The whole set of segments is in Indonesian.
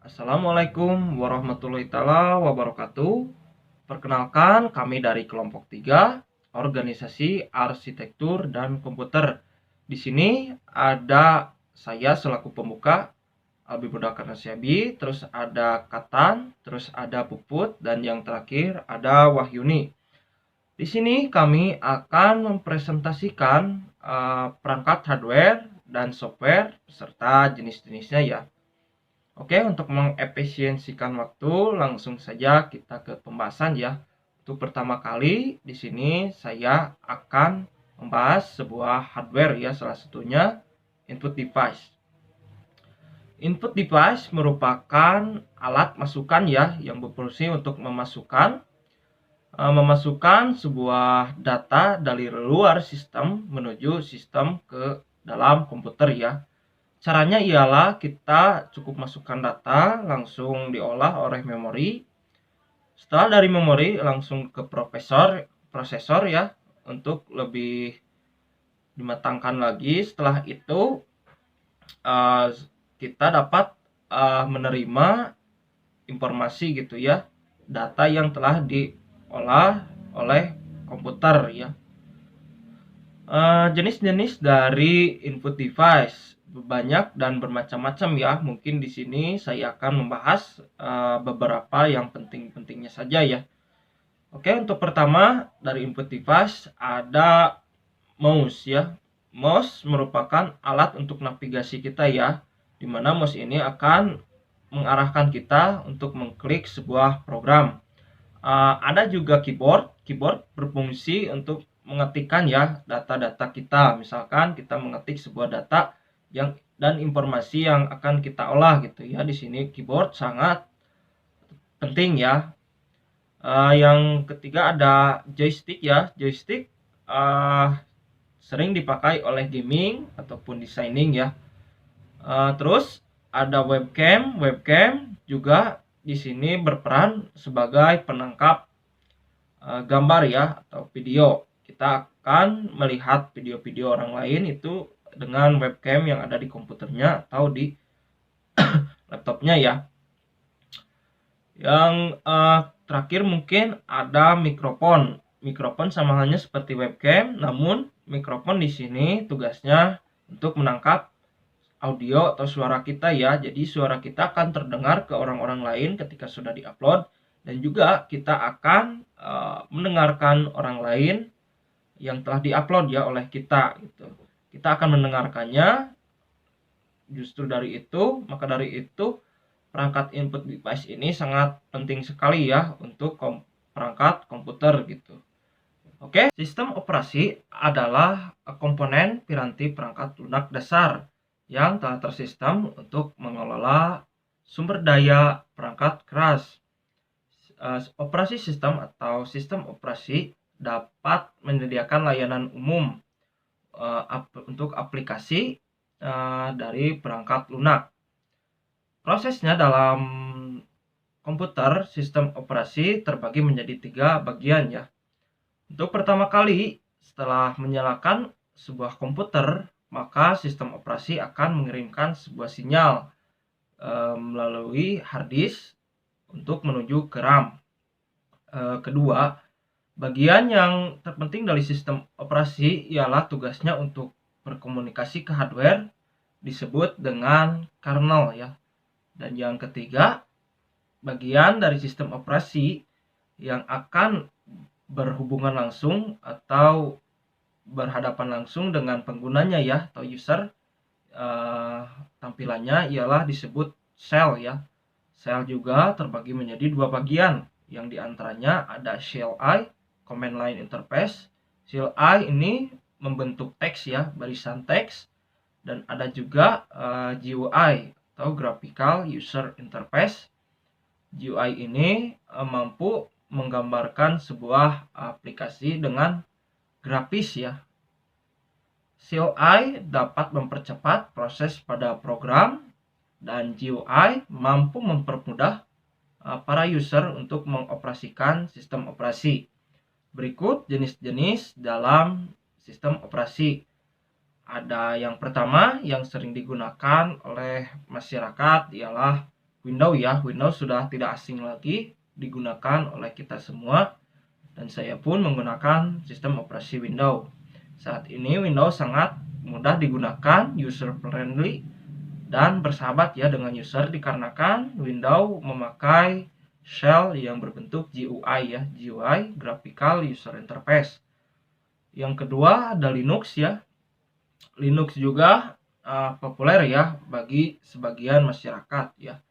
Assalamualaikum warahmatullahi wabarakatuh. Perkenalkan, kami dari kelompok 3, Organisasi Arsitektur dan Komputer. Di sini ada saya selaku pembuka, Albi Budakar Nasyabi, terus ada Katan, terus ada Puput, dan yang terakhir ada Wahyuni. Di sini kami akan mempresentasikan perangkat hardware dan software serta jenis-jenisnya ya. Oke, untuk mengefisiensikan waktu, langsung saja kita ke pembahasan ya. Untuk pertama kali di sini saya akan membahas sebuah hardware ya, salah satunya input device. Input device merupakan alat masukan ya yang berfungsi untuk memasukkan sebuah data dari luar sistem menuju sistem ke dalam komputer ya. Caranya ialah kita cukup masukkan data, langsung diolah oleh memori. Setelah dari memori langsung ke prosesor ya, untuk lebih dimatangkan lagi. Setelah itu kita dapat menerima informasi gitu ya, data yang telah diolah oleh komputer ya. Jenis-jenis dari input device banyak dan bermacam-macam ya. Mungkin di sini saya akan membahas beberapa yang penting-pentingnya saja ya. Oke, untuk pertama dari input device ada mouse ya. Mouse merupakan alat untuk navigasi kita ya, dimana mouse ini akan mengarahkan kita untuk mengklik sebuah program. Ada juga keyboard. Keyboard berfungsi untuk mengetikkan ya data-data kita. Misalkan kita mengetik sebuah data dan informasi yang akan kita olah gitu ya. Di sini keyboard sangat penting ya. Yang ketiga ada joystick ya. Joystick sering dipakai oleh gaming ataupun designing ya. Terus ada webcam. Webcam juga di sini berperan sebagai penangkap gambar ya atau video. Kita akan melihat video-video orang lain itu dengan webcam yang ada di komputernya atau di laptopnya ya. Yang terakhir mungkin ada mikrofon. Mikrofon sama halnya seperti webcam, namun mikrofon di sini tugasnya untuk menangkap audio atau suara kita ya. Jadi suara kita akan terdengar ke orang-orang lain ketika sudah diupload, dan juga kita akan mendengarkan orang lain yang telah diupload ya oleh kita gitu. Kita akan mendengarkannya. Justru dari itu, maka dari itu perangkat input device ini sangat penting sekali ya untuk perangkat komputer gitu. Oke, sistem operasi adalah komponen piranti perangkat lunak dasar yang telah tersistem untuk mengelola sumber daya perangkat keras. Operasi sistem atau sistem operasi dapat menyediakan layanan umum untuk aplikasi dari perangkat lunak. Prosesnya dalam komputer sistem operasi terbagi menjadi 3 bagian ya. Untuk pertama kali, setelah menyalakan sebuah komputer, maka sistem operasi akan mengirimkan sebuah sinyal melalui hard disk untuk menuju ke RAM. Kedua, bagian yang terpenting dari sistem operasi ialah tugasnya untuk berkomunikasi ke hardware, disebut dengan kernel ya. Dan yang ketiga, bagian dari sistem operasi yang akan berhubungan langsung atau berhadapan langsung dengan penggunanya ya atau user, tampilannya ialah disebut shell ya. Shell juga terbagi menjadi 2 bagian, yang diantaranya ada CLI, Command Line Interface. CLI ini membentuk teks ya, barisan teks, dan ada juga GUI atau Graphical User Interface. GUI ini mampu menggambarkan sebuah aplikasi dengan grafis ya. CLI dapat mempercepat proses pada program, dan GUI mampu mempermudah para user untuk mengoperasikan sistem operasi. Berikut jenis-jenis dalam sistem operasi. Ada yang pertama yang sering digunakan oleh masyarakat ialah Windows ya. Windows sudah tidak asing lagi digunakan oleh kita semua dan saya pun menggunakan sistem operasi Windows. Saat ini Windows sangat mudah digunakan, user friendly dan bersahabat ya dengan user dikarenakan Windows memakai shell yang berbentuk GUI ya, GUI Graphical User Interface. Yang kedua ada Linux ya. Linux juga populer ya bagi sebagian masyarakat ya.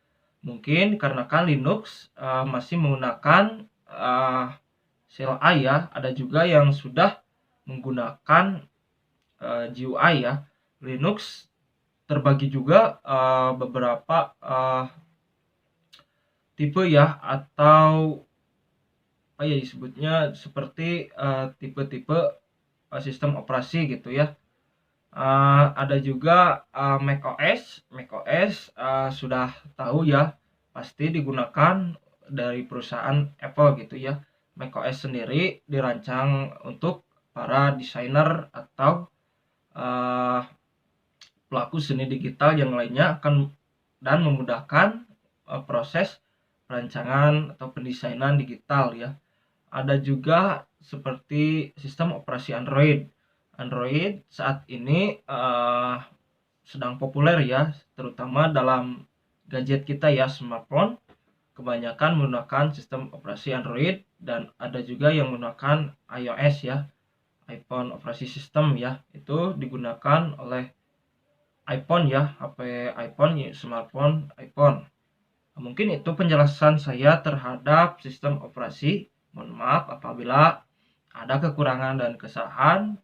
Mungkin karena kan Linux masih menggunakan shell A ya. Ada juga yang sudah menggunakan GUI ya. Linux terbagi juga beberapa tipe ya, atau apa ya disebutnya, seperti tipe-tipe sistem operasi gitu ya. Ada juga macOS. macOS sudah tahu ya, pasti digunakan dari perusahaan Apple gitu ya. macOS sendiri dirancang untuk para desainer atau pelaku seni digital yang lainnya akan dan memudahkan proses perancangan atau pendesainan digital ya. Ada juga seperti sistem operasi Android. Android saat ini sedang populer ya, terutama dalam gadget kita ya, smartphone. Kebanyakan menggunakan sistem operasi Android dan ada juga yang menggunakan iOS ya, iPhone operasi system ya. Itu digunakan oleh iPhone ya, HP iPhone, smartphone iPhone. Mungkin itu penjelasan saya terhadap sistem operasi. Mohon maaf apabila ada kekurangan dan kesalahan.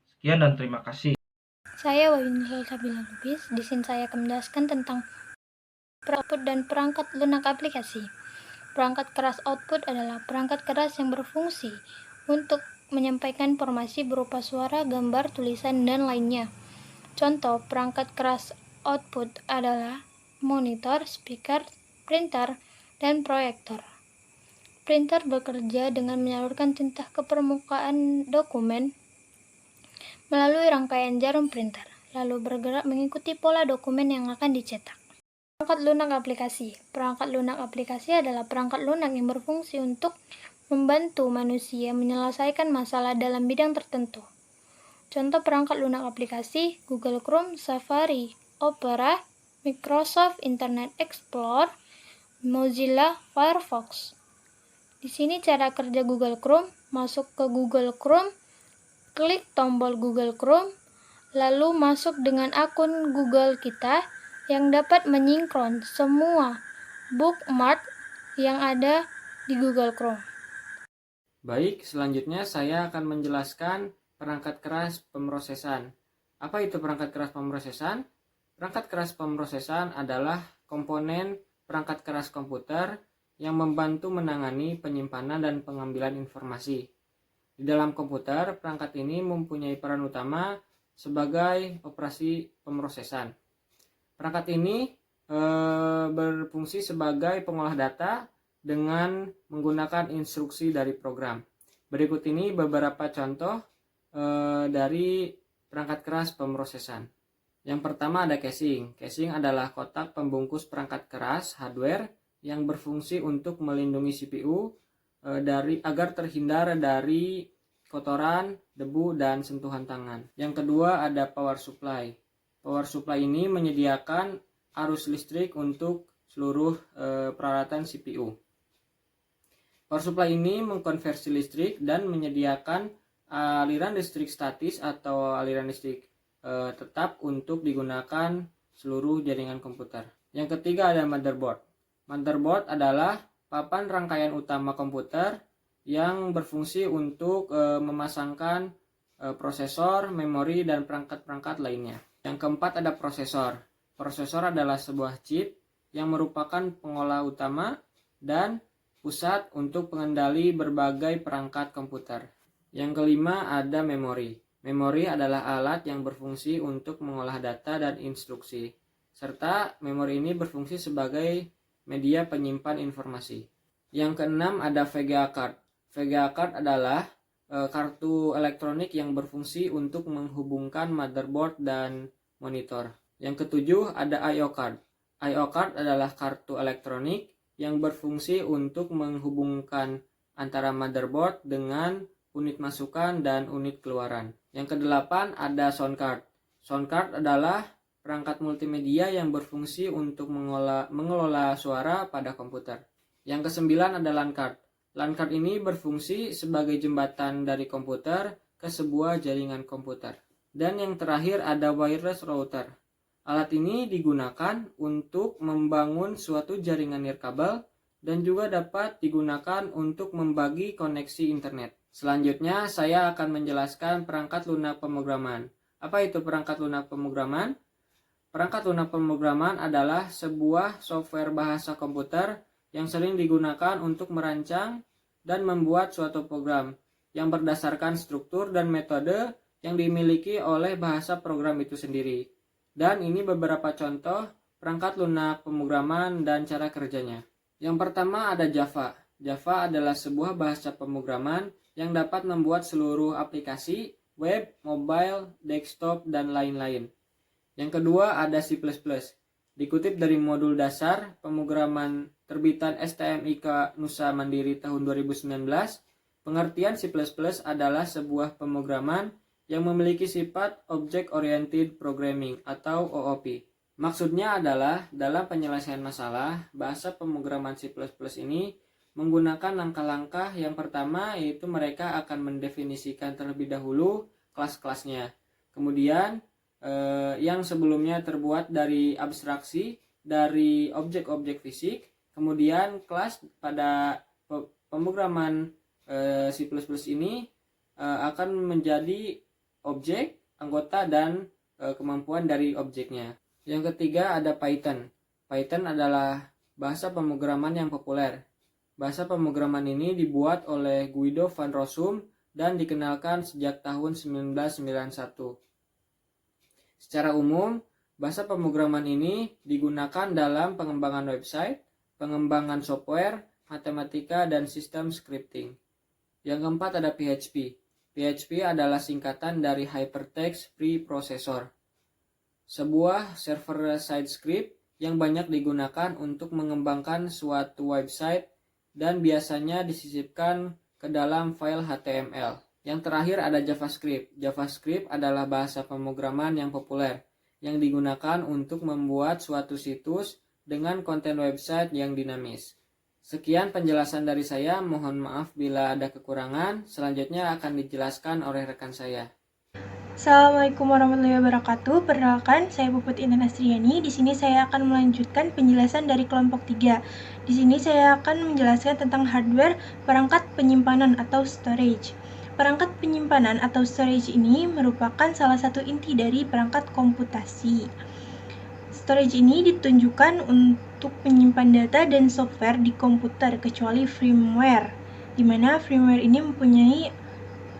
Sekian dan terima kasih. Saya Wayuni Sabila Lubis. Di sini saya akan menjelaskan tentang output dan perangkat lunak aplikasi. Perangkat keras output adalah perangkat keras yang berfungsi untuk menyampaikan informasi berupa suara, gambar, tulisan, dan lainnya. Contoh perangkat keras output adalah monitor, speaker, printer, dan proyektor. Printer bekerja dengan menyalurkan tinta ke permukaan dokumen melalui rangkaian jarum printer, lalu bergerak mengikuti pola dokumen yang akan dicetak. Perangkat lunak aplikasi. Perangkat lunak aplikasi adalah perangkat lunak yang berfungsi untuk membantu manusia menyelesaikan masalah dalam bidang tertentu. Contoh perangkat lunak aplikasi: Google Chrome, Safari, Opera, Microsoft Internet Explorer, Mozilla Firefox. Di sini cara kerja Google Chrome. Masuk ke Google Chrome, klik tombol Google Chrome, lalu masuk dengan akun Google kita yang dapat menyinkron semua bookmark yang ada di Google Chrome. Baik, selanjutnya saya akan menjelaskan perangkat keras pemrosesan. Apa itu perangkat keras pemrosesan? Perangkat keras pemrosesan adalah komponen perangkat keras komputer yang membantu menangani penyimpanan dan pengambilan informasi. Di dalam komputer, perangkat ini mempunyai peran utama sebagai operasi pemrosesan. Perangkat ini berfungsi sebagai pengolah data dengan menggunakan instruksi dari program. Berikut ini beberapa contoh dari perangkat keras pemrosesan. Yang pertama ada casing. Casing adalah kotak pembungkus perangkat keras hardware yang berfungsi untuk melindungi CPU agar terhindar dari kotoran, debu, dan sentuhan tangan. Yang kedua ada power supply. Power supply ini menyediakan arus listrik untuk seluruh peralatan CPU. Power supply ini mengkonversi listrik dan menyediakan aliran listrik statis atau aliran listrik tetap untuk digunakan seluruh jaringan komputer. Yang ketiga ada motherboard. Motherboard adalah papan rangkaian utama komputer yang berfungsi untuk memasangkan prosesor, memori, dan perangkat-perangkat lainnya. Yang keempat ada prosesor. Prosesor adalah sebuah chip yang merupakan pengolah utama dan pusat untuk pengendali berbagai perangkat komputer. Yang kelima ada memori. Memori adalah alat yang berfungsi untuk mengolah data dan instruksi, serta memori ini berfungsi sebagai media penyimpan informasi. Yang keenam ada VGA card. VGA card adalah kartu elektronik yang berfungsi untuk menghubungkan motherboard dan monitor. Yang ketujuh ada I/O card. I/O card adalah kartu elektronik yang berfungsi untuk menghubungkan antara motherboard dengan unit masukan dan unit keluaran. Yang kedelapan ada sound card. Sound card adalah perangkat multimedia yang berfungsi untuk mengelola suara pada komputer. Yang kesembilan ada LAN card. LAN card ini berfungsi sebagai jembatan dari komputer ke sebuah jaringan komputer. Dan yang terakhir ada wireless router. Alat ini digunakan untuk membangun suatu jaringan nirkabel dan juga dapat digunakan untuk membagi koneksi internet. Selanjutnya saya akan menjelaskan perangkat lunak pemrograman. Apa itu perangkat lunak pemrograman? Perangkat lunak pemrograman adalah sebuah software bahasa komputer yang sering digunakan untuk merancang dan membuat suatu program yang berdasarkan struktur dan metode yang dimiliki oleh bahasa program itu sendiri. Dan ini beberapa contoh perangkat lunak pemrograman dan cara kerjanya. Yang pertama ada Java. Java adalah sebuah bahasa pemrograman yang dapat membuat seluruh aplikasi, web, mobile, desktop, dan lain-lain. Yang kedua ada C++. Dikutip dari modul dasar pemrograman terbitan STMIK Nusa Mandiri tahun 2019, pengertian C++ adalah sebuah pemrograman yang memiliki sifat Object Oriented Programming atau OOP. Maksudnya adalah dalam penyelesaian masalah, bahasa pemrograman C++ ini menggunakan langkah-langkah. Yang pertama yaitu mereka akan mendefinisikan terlebih dahulu kelas-kelasnya. Kemudian yang sebelumnya terbuat dari abstraksi dari objek-objek fisik, kemudian kelas pada pemrograman C++ ini akan menjadi objek, anggota, dan kemampuan dari objeknya. Yang ketiga ada Python. Python adalah bahasa pemrograman yang populer. Bahasa pemrograman ini dibuat oleh Guido van Rossum dan dikenalkan sejak tahun 1991. Secara umum, bahasa pemrograman ini digunakan dalam pengembangan website, pengembangan software, matematika, dan sistem scripting. Yang keempat ada PHP. PHP adalah singkatan dari Hypertext Preprocessor, sebuah server-side script yang banyak digunakan untuk mengembangkan suatu website dan biasanya disisipkan ke dalam file HTML. Yang terakhir ada JavaScript. JavaScript adalah bahasa pemrograman yang populer yang digunakan untuk membuat suatu situs dengan konten website yang dinamis. Sekian penjelasan dari saya, mohon maaf bila ada kekurangan. Selanjutnya akan dijelaskan oleh rekan saya. Assalamualaikum warahmatullahi wabarakatuh. Perkenalkan, saya Puput Intan Astriani. Di sini saya akan melanjutkan penjelasan dari kelompok 3. Di sini saya akan menjelaskan tentang hardware perangkat penyimpanan atau storage. Perangkat penyimpanan atau storage ini merupakan salah satu inti dari perangkat komputasi. Storage ini ditunjukkan untuk menyimpan data dan software di komputer kecuali firmware, di mana firmware ini mempunyai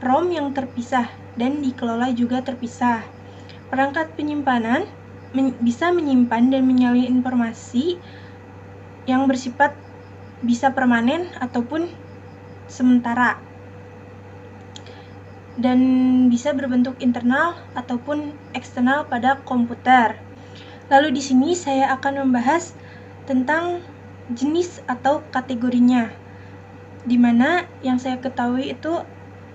ROM yang terpisah dan dikelola juga terpisah. Perangkat penyimpanan bisa menyimpan dan menyalin informasi yang bersifat bisa permanen ataupun sementara, dan bisa berbentuk internal ataupun eksternal pada komputer. Lalu di sini saya akan membahas tentang jenis atau kategorinya, di mana yang saya ketahui itu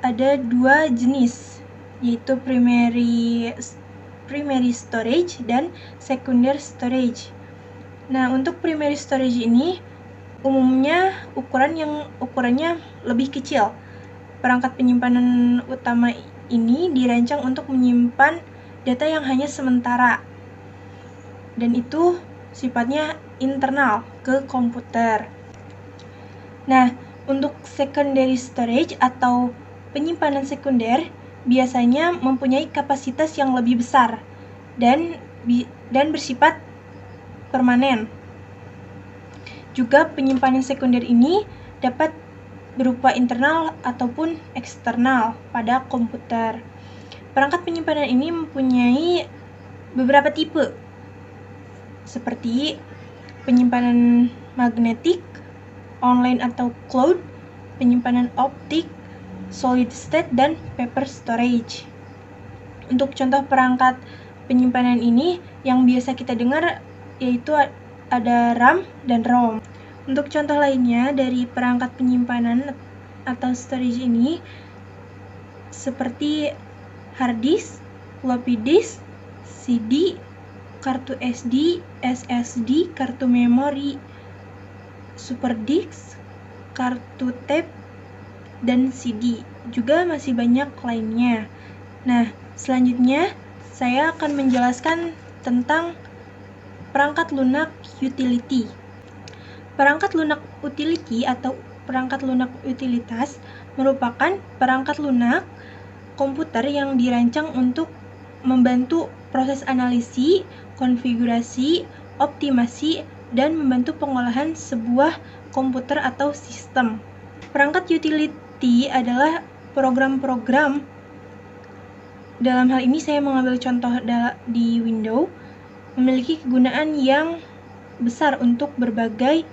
ada 2 jenis, yaitu primary storage dan secondary storage. Nah, untuk primary storage ini umumnya ukurannya lebih kecil. Perangkat penyimpanan utama ini dirancang untuk menyimpan data yang hanya sementara, dan itu sifatnya internal ke komputer. Nah, untuk secondary storage atau penyimpanan sekunder biasanya mempunyai kapasitas yang lebih besar dan bersifat permanen. Juga penyimpanan sekunder ini dapat berupa internal ataupun eksternal pada komputer. Perangkat penyimpanan ini mempunyai beberapa tipe, seperti penyimpanan magnetik, online atau cloud, penyimpanan optik, solid state, dan paper storage. Untuk contoh perangkat penyimpanan ini yang biasa kita dengar yaitu ada RAM dan ROM. Untuk contoh lainnya dari perangkat penyimpanan atau storage ini seperti hard disk, floppy disk, CD, kartu SD, SSD, kartu memori, super disk, kartu tape, dan CD. Juga masih banyak lainnya. Nah, selanjutnya saya akan menjelaskan tentang perangkat lunak utility. Perangkat lunak utility atau perangkat lunak utilitas merupakan perangkat lunak komputer yang dirancang untuk membantu proses analisis, konfigurasi, optimasi, dan membantu pengolahan sebuah komputer atau sistem. Perangkat utility adalah program-program. Dalam hal ini saya mengambil contoh di Windows, memiliki kegunaan yang besar untuk berbagai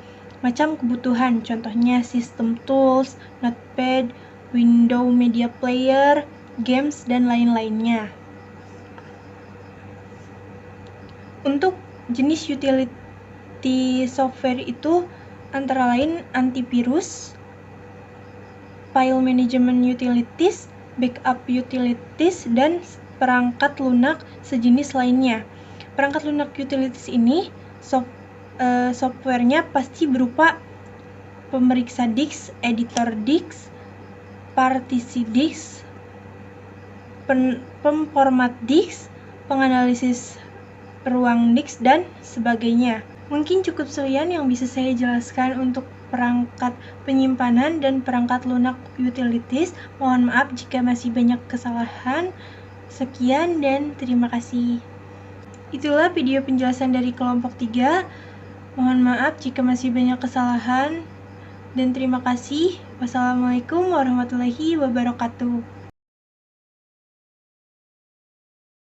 macam kebutuhan, contohnya sistem tools, notepad, Windows Media Player, games, dan lain-lainnya. Untuk jenis utility software itu antara lain antivirus, file management utilities, backup utilities, dan perangkat lunak sejenis lainnya. Perangkat lunak utilities ini softwarenya pasti berupa pemeriksa disk, editor disk, partisi disk, pemformat disk, penganalisis ruang disk, dan sebagainya. Mungkin cukup sekian yang bisa saya jelaskan untuk perangkat penyimpanan dan perangkat lunak utilities. Mohon maaf jika masih banyak kesalahan. Sekian dan terima kasih. Itulah video penjelasan dari kelompok 3. Mohon maaf jika masih banyak kesalahan dan terima kasih. Wassalamualaikum warahmatullahi wabarakatuh.